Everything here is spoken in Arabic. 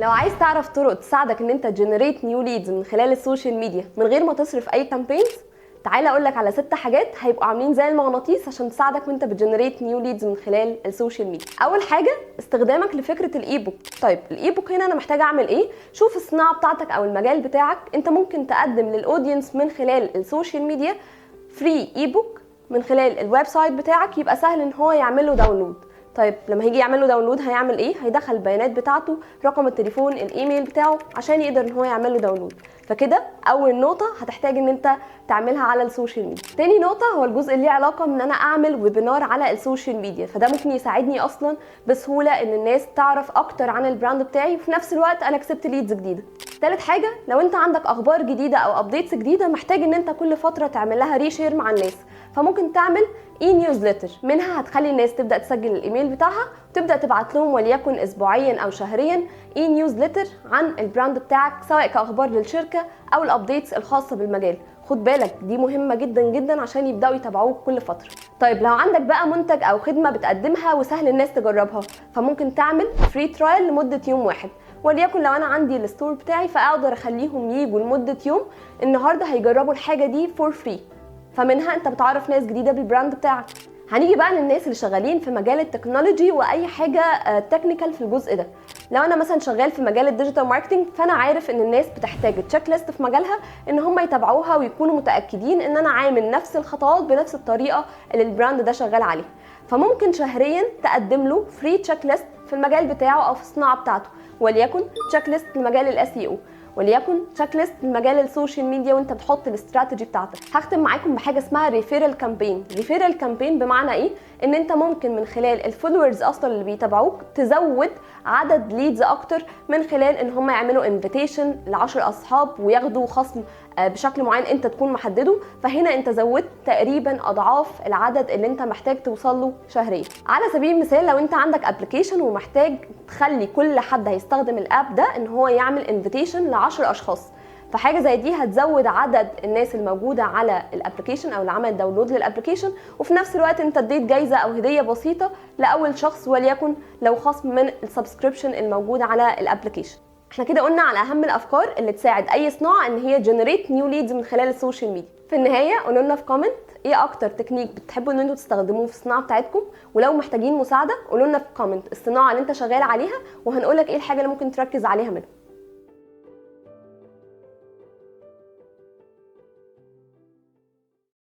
لو عايز تعرف طرق تساعدك ان انت تجنريت نيو ليدز من خلال السوشيال ميديا من غير ما تصرف اي كامبينز، تعالى اقول لك على 6 حاجات هيبقوا عاملين زي المغناطيس عشان تساعدك وانت بتجنريت نيو ليدز من خلال السوشيال ميديا. اول حاجه استخدامك لفكره الاي بوك. طيب الاي بوك هنا انا محتاجه اعمل ايه؟ شوف الصناعه بتاعتك او المجال بتاعك، انت ممكن تقدم للاودينس من خلال السوشيال ميديا فري اي بوك من خلال الويب سايت بتاعك، يبقى سهل ان هو يعمل له داونلود. طيب لما هيجي يعمل له داونلود هيعمل ايه؟ هيدخل البيانات بتاعته، رقم التليفون، الايميل بتاعه، عشان يقدر ان هو يعمل له داونلود. فكده اول نقطه هتحتاج ان انت تعملها على السوشيال ميديا. تاني نقطه هو الجزء اللي ليه علاقه ان انا اعمل ويبينار على السوشيال ميديا، فده ممكن يساعدني اصلا بسهوله ان الناس تعرف اكتر عن البراند بتاعي، وفي نفس الوقت انا كسبت ليدز جديده. تالت حاجه، لو انت عندك اخبار جديده او ابديتس جديده محتاج ان انت كل فتره تعمل لها ريشير مع الناس، فممكن تعمل اي نيوزليتر، منها هتخلي الناس تبدا تسجل الايميل بتاعها وتبدا تبعت لهم وليكن اسبوعيا او شهريا اي نيوزليتر عن البراند بتاعك، سواء كاخبار للشركه او الابديتس الخاصه بالمجال. خد بالك دي مهمه جدا جدا عشان يبداوا يتابعوك كل فتره. طيب لو عندك بقى منتج او خدمه بتقدمها وسهل الناس تجربها، فممكن تعمل فري ترايل لمده يوم واحد. وليكن لو انا عندي الستور بتاعي فاقدر اخليهم ييجوا لمده يوم، النهارده هيجربوا الحاجه دي فور فري، فمنها انت بتعرف ناس جديده بالبراند بتاعك. هنيجي بقى للناس اللي شغالين في مجال التكنولوجي واي حاجه تكنيكال في الجزء ده. لو انا مثلا شغال في مجال الديجيتال ماركتنج، فانا عارف ان الناس بتحتاج تشيك ليست في مجالها ان هم يتابعوها ويكونوا متاكدين ان انا عامل نفس الخطوات بنفس الطريقه اللي البراند ده شغال عليها. فممكن شهريا تقدم له فري تشيك ليست في المجال بتاعه او في الصناعه بتاعته، وليكن تشيك ليست لمجال الاس اي او، وليكن تشيك ليست لمجال السوشيال ميديا وانت بتحط الاستراتيجي بتاعتك. هختم معاكم بحاجه اسمها ريفيرال كامبين. ريفيرال كامبين بمعنى ايه؟ ان انت ممكن من خلال الفولورز اصلا اللي بيتابعوك تزود عدد ليدز اكتر، من خلال ان هم يعملوا انفيتيشن ل10 اصحاب وياخدوا خصم بشكل معين انت تكون محدده، فهنا انت زودت تقريبا اضعاف العدد اللي انت محتاج توصل له شهريا. على سبيل المثال لو انت عندك ابلكيشن ومحتاج تخلي كل حد هيستخدم الاب ده ان هو يعمل انفيتيشن ل10 اشخاص، فحاجه زي دي هتزود عدد الناس الموجوده على الابلكيشن او اللي عمل داونلود للابلكيشن، وفي نفس الوقت انت اديت جايزه او هديه بسيطه لاول شخص، وليكن لو خصم من السبسكريبشن الموجود على الابلكيشن. احنا كده قلنا على اهم الافكار اللي تساعد اي صناعه ان هي جنريت نيو ليدز من خلال السوشيال ميديا. في النهايه قولوا لنا في كومنت ايه اكتر تكنيك بتحبوا ان انتوا تستخدموه في الصناعه بتاعتكم، ولو محتاجين مساعده قولوا لنا في كومنت الصناعه اللي انت شغال عليها وهنقول لك ايه الحاجه اللي ممكن تركز عليها منها.